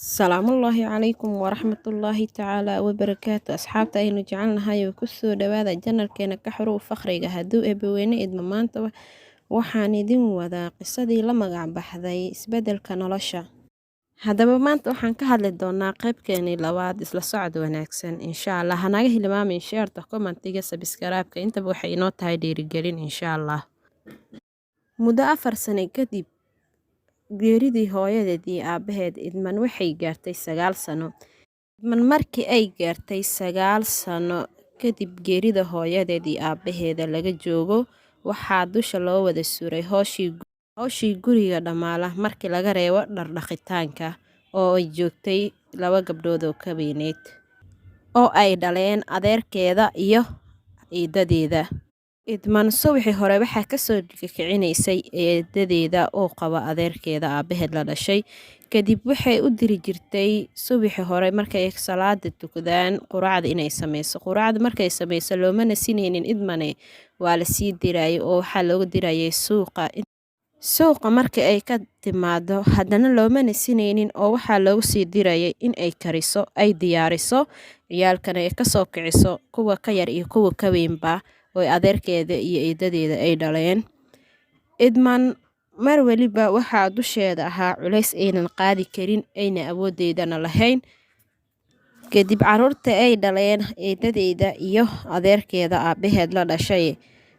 Salaamullaahi calaykum waraxmatullaahi tacaalaa wabarakaatu asxaabta aynu jecelnahay oo kusoo dhawaada janalkeena ka xorow faqriga hadduu eebbaweyne idma maanta waxaan idin wadaa qisadii la magac baxday isbeddelka nolosha. Haddaba maanta waxaan ka hadli doonaa qaybkeenii labaad isla socod wanaagsan insha allah. Hanaga hilmaamin sheerta commentiga subscribe-ka intaba waxay inoo tahay dhiirigelin insha allah. Muddo 4 sano kadib geeridii hooyadeed iyo aabaheed idman waxay gaartay 9 sano. Idman markii ay gaartay 9 sano kadib geerida hooyadeed iyo aabaheeda laga joogo waxaa dusha loo wada suray hooshii guriga dhamaala markii laga reebo dhaqitaanka oo ay joogtay 2 gabdhood oo ka weyneed oo ay dhaleen adeerkeeda iyo eedadeeda. Idman subaxii hore waxaa ka soo kicinaysay eedadeeda oo qaba adeerkeeda aabaheed la dhashay. Kadib waxay u diri jirtay subaxii hore markay salaada tukadaan quraacda inay sameyso. Quraacda markay sameyso looma nasinaynin idmane waa la sii dirayay oo waxaa looga dirayay suuqa markii ay ka timaado haddana looma nasinaynin oo waxaa loogu sii dirayay in ay kariso ay diyaariso ciyaalkana ay ka soo kiciso kuwa ka yar iyo kuwa ka weynba oo adeerkeeda iyo eedadeeda ay dhaleen. Idman mar waliba waxaa dusheeda ahaa culays aynan qaadi karin ayna awoodeedana lahayn. Kadib caruurta ay dhaleen eedadeeda iyo adeerkeeda aabaheed la dhashay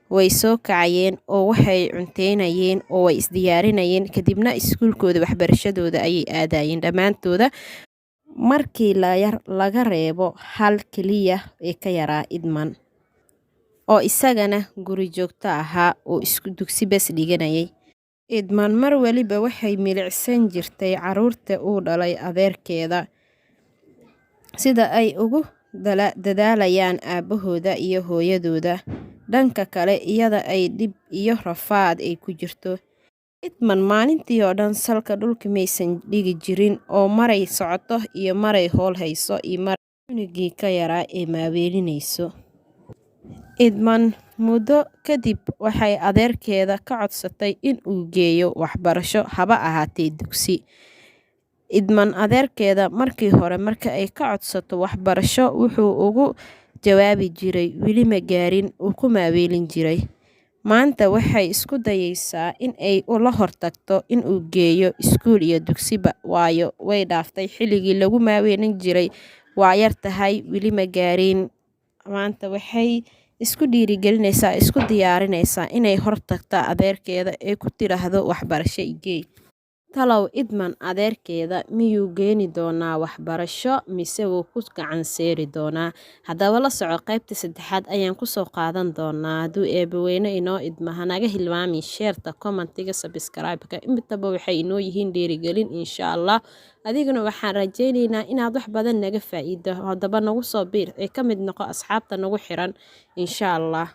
way soo kacayeen oo waxay cunteynayeen oo way isdiyaarinayeen kadibna iskuulkooda waxbarashadooda ayay aadayeen dhammaantooda markii laga reebo hal kaliya ee ka yaraa idman oo isagana guri joogto ahaa oo isku dugsi bas dhiganayay. Idman mar waliba waxay milicsan jirtay caruurta uu dhalay adeerkeeda sida ay ugu dadaalayaan aabahooda iyo hooyadooda. Dhanka kale iyada ay dhib iyo rafaad ay ku jirto. Idman maalintii oo dhan salka dhulka maysan dhigi jirin oo maray socoto iyo maray hool hayso iyo mar cunugii ka yaraa ee maaweelinayso. Idman muddo kadib waxay adeerkeeda ka codsatay in uu geeyo waxbarasho haba ahaatee dugsi. Idman adeerkeeda markii hore marka ay ka codsato waxbarasho wuxuu ugu jawaabi jiray weli ma gaarin uu ku maaweelin jiray. Maanta waxay isku dayaysaa in ay ula hortagto in uu geeyo iskuul iyo dugsiba waayo way dhaaftay xilligii lagu maaweelin jiray waa yar tahay weli ma gaarin. Maanta waxay isku dhiirigelinaysaa isku diyaarinaysaa inay hortagto adeerkeeda ee ku tiraahdo waxbarasho igey. Talow idman adeerkeeda miyuu geeni doonaa waxbarasho mise wuu ku gacan seeri doonaa. Haddaba la soco qaybta 3aad ayaan ku soo qaadan doonaa hadduu eebbaweyne inoo idma. Hanaga hilmaamin sheerta commentiga subscribe-ka intaba waxay inoo yihiin dhiirigelin insha allah. Adiguna waxaan rajaynaynaa inaad wax badan naga faa'iido haddaba nagu soo biir ee ka mid noqo asxaabta nagu xiran insha allah.